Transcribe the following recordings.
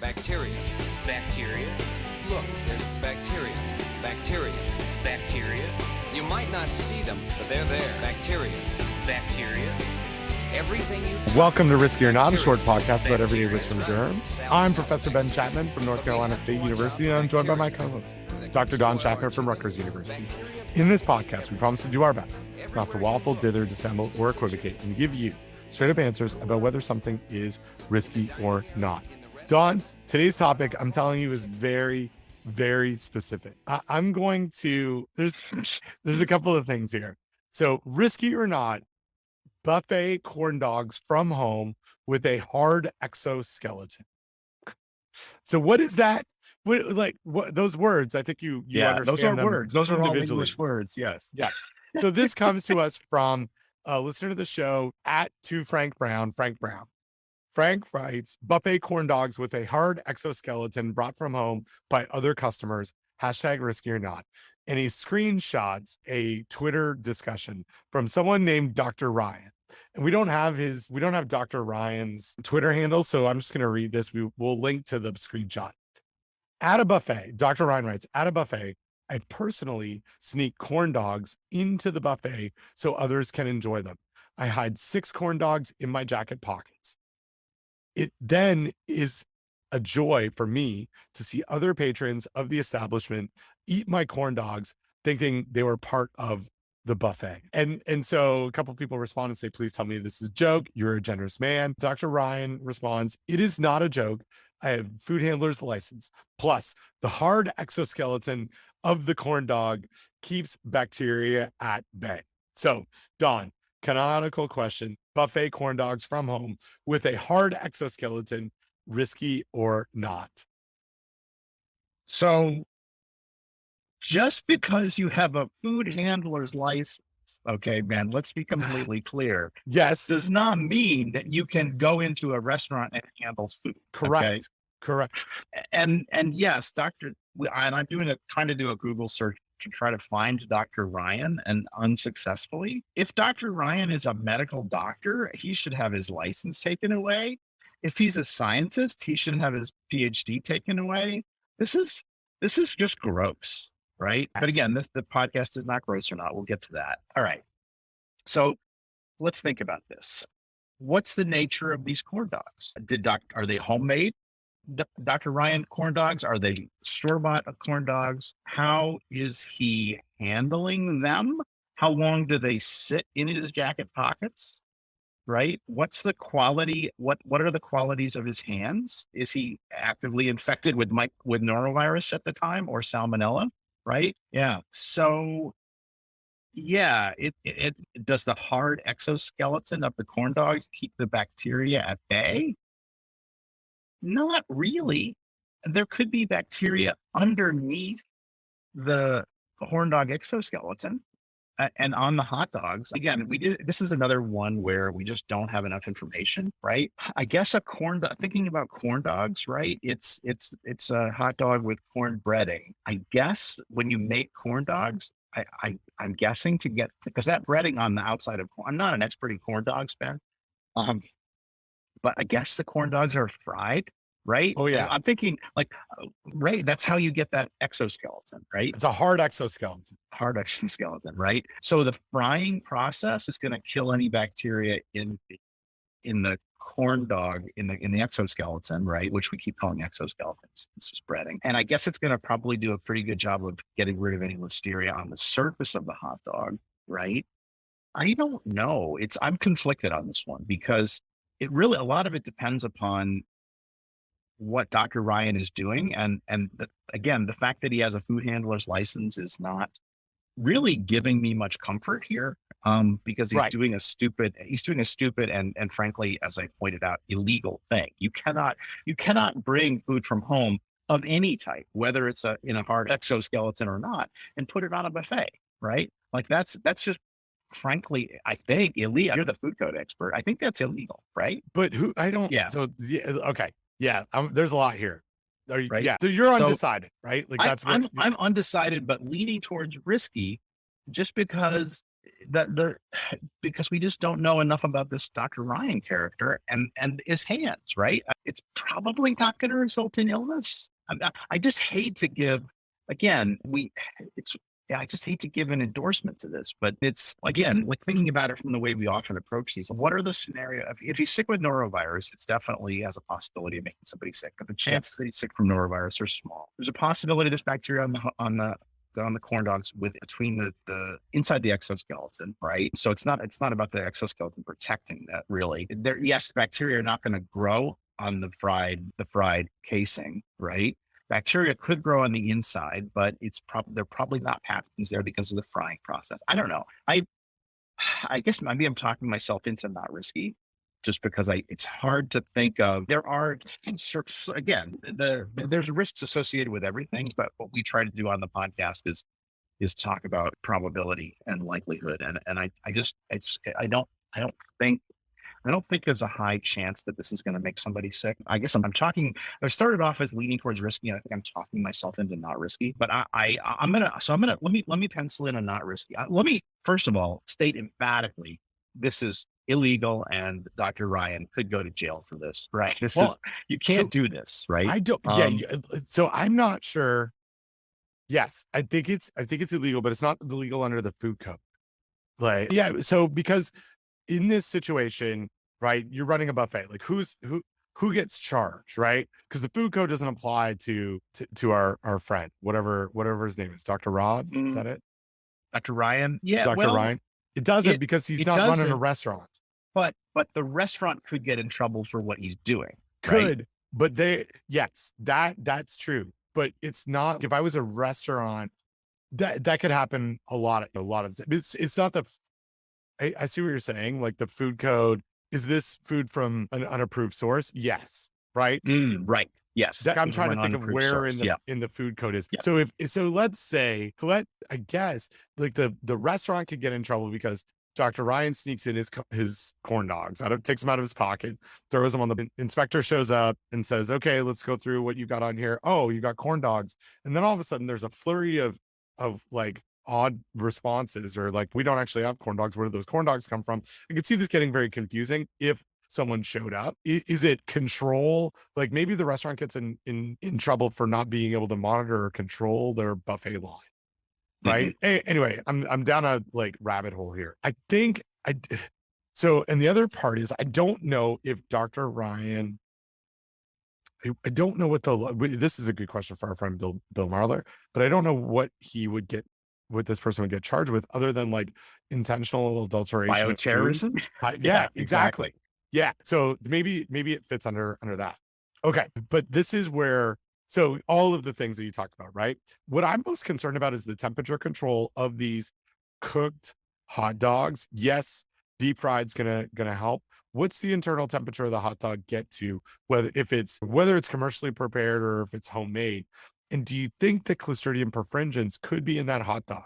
Bacteria. Bacteria. Look, there's bacteria. Bacteria. Bacteria. You might not see them, but they're there. Bacteria. Bacteria. Everything you touch. Welcome to Risky or Not, a Bacteria. short podcast about everyday Bacteria. risk from That's right. germs. Sounds I'm like Professor Ben bacteria. Chapman from North But we Carolina have to State watch University, out and for I'm joined by my bacteria. co-host, They Dr. can Don spoil our Chacker from children. Rutgers University. Bacteria. In this podcast, we promise to do our best not to Everywhere waffle, you look. dither, dissemble, or equivocate, and give you straight-up answers about whether something is risky or not. Don, today's topic, I'm telling you, is very, very specific. I'm going to, there's a couple of things here. So risky or not, buffet corn dogs from home with a hard exoskeleton. So what is that? What those words? I think you understand those are them words. Those are all individually. English words. Yes. Yeah. So this comes to us from a listener to the show @2Frank Brown. Frank Brown. Frank writes, buffet corn dogs with a hard exoskeleton brought from home by other customers, #risky or not. And he screenshots a Twitter discussion from someone named Dr. Ryan. And we don't have Dr. Ryan's Twitter handle, so I'm just going to read this. We'll link to the screenshot. At a buffet, Dr. Ryan writes, at a buffet, I personally sneak corn dogs into the buffet so others can enjoy them. I hide 6 corn dogs in my jacket pockets. It then is a joy for me to see other patrons of the establishment eat my corn dogs, thinking they were part of the buffet. And so a couple of people respond and say, please tell me this is a joke. You're a generous man. Dr. Ryan responds, it is not a joke. I have food handler's license. Plus, the hard exoskeleton of the corn dog keeps bacteria at bay. So, Don, canonical question, buffet corn dogs from home with a hard exoskeleton, risky or not? So just because you have a food handler's license, okay, man, let's be completely clear, Yes, does not mean that you can go into a restaurant and handle food. correct. Okay? Correct. And yes, I'm trying to do a Google search to try to find Dr. Ryan, and unsuccessfully. If Dr. Ryan is a medical doctor, he should have his license taken away. If he's a scientist, he should have his PhD taken away. This is just gross, right? Yes. But again, the podcast is not gross or not. We'll get to that. All right. So let's think about this. What's the nature of these corn dogs? Are they homemade? Dr. Ryan corn dogs? Are they store-bought corn dogs? How is he handling them? How long do they sit in his jacket pockets? Right? What's the quality? What are the qualities of his hands? Is he actively infected with norovirus at the time, or salmonella? Right? Yeah. So yeah, it does the hard exoskeleton of the corn dogs keep the bacteria at bay? Not really. There could be bacteria underneath the corn dog exoskeleton and on the hot dogs. Again, this is another one where we just don't have enough information, right? I guess thinking about corn dogs, right? It's a hot dog with corn breading. I guess when you make corn dogs, I'm guessing because that breading on the outside of corn, I'm not an expert in corn dogs, Ben. But I guess the corn dogs are fried, right? Oh, yeah. I'm thinking right. That's how you get that exoskeleton, right? It's a hard exoskeleton. Hard exoskeleton, right? So the frying process is going to kill any bacteria in the corn dog, in the exoskeleton, right? Which we keep calling exoskeletons. It's spreading. And I guess it's going to probably do a pretty good job of getting rid of any listeria on the surface of the hot dog, right? I don't know. I'm conflicted on this one because a lot of it depends upon what Dr. Ryan is doing. And again, the fact that he has a food handler's license is not really giving me much comfort here, because he's Right. doing a stupid and frankly, as I pointed out, illegal thing. You cannot bring food from home of any type, whether it's in a hard exoskeleton or not, and put it on a buffet, right? Like that's just frankly, I think illegal. You're the food code expert. I think that's illegal, right? But I don't. Yeah. So okay. Yeah. There's a lot here. Right. Yeah. So you're So undecided, right? Like that's I'm undecided, but leaning towards risky, just because the because we just don't know enough about this Dr. Ryan character and his hands, right? It's probably not going to result in illness. I just hate to give again, it's yeah, I just hate to give an endorsement to this, but it's again, like thinking about it from the way we often approach these. What are the scenario if he's sick with norovirus, it's definitely has a possibility of making somebody sick, but the chances that he's sick from norovirus are small. There's a possibility there's bacteria on the corn dogs with between the inside the exoskeleton, right? So it's not about the exoskeleton protecting that really. There, yes, bacteria are not going to grow on the fried casing, right? Bacteria could grow on the inside, but they're probably not pathogens there because of the frying process. I don't know. I guess maybe I'm talking myself into not risky, just because it's hard to think of. There are again, there's risks associated with everything, but what we try to do on the podcast is talk about probability and likelihood, and I don't think there's a high chance that this is going to make somebody sick. I guess I'm talking. I started off as leaning towards risky, and I think I'm talking myself into not risky. But I'm gonna let me pencil in a not risky. Let me first of all state emphatically this is illegal, and Dr. Ryan could go to jail for this. Right? You can't do this. Right? I don't. So I'm not sure. Yes, I think it's illegal, but it's not illegal under the food code. Like, yeah. So because in this situation, right, you're running a buffet. Like who gets charged, right? Because the food code doesn't apply to our friend, whatever his name is, Dr. Rob. Is that it? Dr. Ryan? Yeah, Dr. Ryan. It doesn't because he's not running a restaurant. But the restaurant could get in trouble for what he's doing. Could, right? but that's true. But it's not. If I was a restaurant, that could happen a lot of. It's not the. I see what you're saying. Like the food code, is this food from an unapproved source? Yes. Right. Right. Yes. I'm trying to think of where in the food code is. Yeah. So let's say, I guess like the restaurant could get in trouble because Dr. Ryan sneaks in his corn dogs, takes them out of his pocket, throws them on the inspector, shows up and says, okay, let's go through what you got on here. Oh, you got corn dogs. And then all of a sudden there's a flurry of like odd responses, or like, we don't actually have corn dogs. Where do those corn dogs come from? I could see this getting very confusing if someone showed up. Is it control? Like maybe the restaurant gets in trouble for not being able to monitor or control their buffet line. Right. Anyway, I'm down a like rabbit hole here. I think so. And the other part is, I don't know if Dr. Ryan, I don't know this is a good question for our friend Bill Marler, but I don't know what this person would get charged with other than like intentional adulteration. Bioterrorism? Yeah, exactly. Yeah. So maybe it fits under that. Okay. But this is where, so all of the things that you talked about, right? What I'm most concerned about is the temperature control of these cooked hot dogs. Yes, deep fried's gonna help. What's the internal temperature of the hot dog get to, whether it's commercially prepared or if it's homemade? And do you think that Clostridium perfringens could be in that hot dog?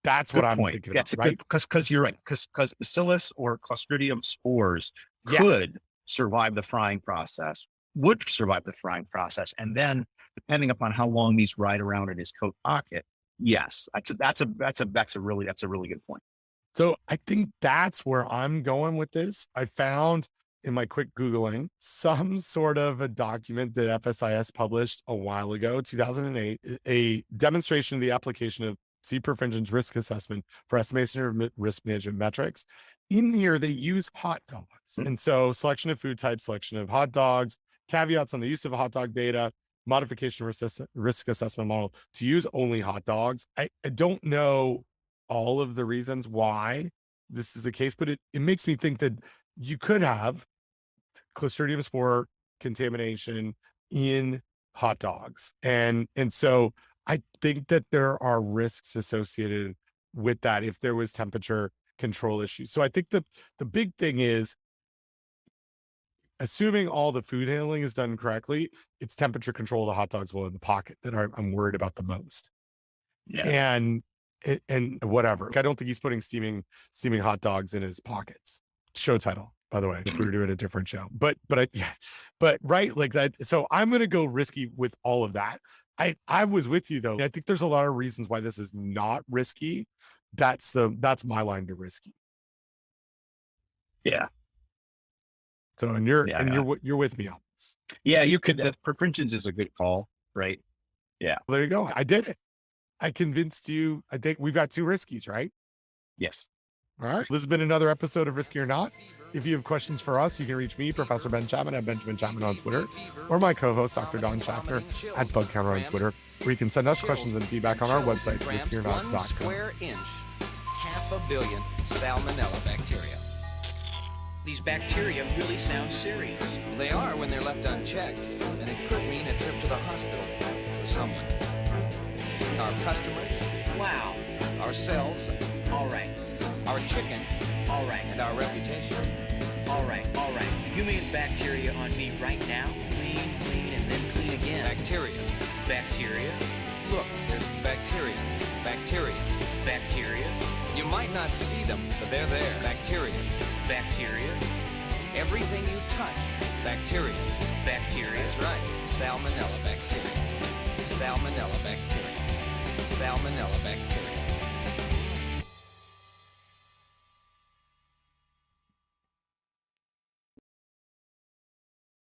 That's what I'm thinking. That's right? Because you're right. Because Bacillus or Clostridium spores could survive the frying process, and then depending upon how long these ride around in his coat pocket, yes, that's a really good point. So I think that's where I'm going with this. I found in my quick Googling some sort of a document that FSIS published a while ago, 2008, a demonstration of the application of C. perfringens risk assessment for estimation of risk management metrics. In here, they use hot dogs. And so selection of food type, selection of hot dogs, caveats on the use of hot dog data, modification risk assessment model to use only hot dogs. I don't know all of the reasons why this is the case, but it makes me think that you could have Clostridium spore contamination in hot dogs. And so I think that there are risks associated with that if there was temperature control issues. So I think the big thing is, assuming all the food handling is done correctly, it's temperature control of the hot dogs while in the pocket that I'm worried about the most. Yeah. And whatever. I don't think he's putting steaming hot dogs in his pockets. Show title, by the way, if we were doing a different show. But right, like that. So I'm going to go risky with all of that. I was with you though. I think there's a lot of reasons why this is not risky, that's my line to risky. Yeah. So, and you're Yeah, you're with me on this. Yeah, you could. Preventions is a good call, right? Well, there you go. I did it. I convinced you. I think we've got 2 riskies, right? Yes. All right. This has been another episode of Risky or Not. If you have questions for us, you can reach me, Professor Ben Chapman, at Benjamin Chapman on Twitter, or my co-host, Dr. Don Schaffner, at Bug Counter on Twitter, or you can send us questions and feedback on our website, riskyornot.com. 1 square inch, 500 million salmonella bacteria. These bacteria really sound serious. They are when they're left unchecked, and it could mean a trip to the hospital for someone. Our customers, Wow. ourselves, All right. our chicken, All right. and our reputation. All right. All right. You mean bacteria on me right now? Clean, and then clean again. Bacteria. Bacteria. Look, there's bacteria. Bacteria. Bacteria. You might not see them, but they're there. Bacteria. Bacteria. Everything you touch, bacteria. Bacteria. That's right. Salmonella bacteria. Salmonella bacteria. Salmonella bacteria.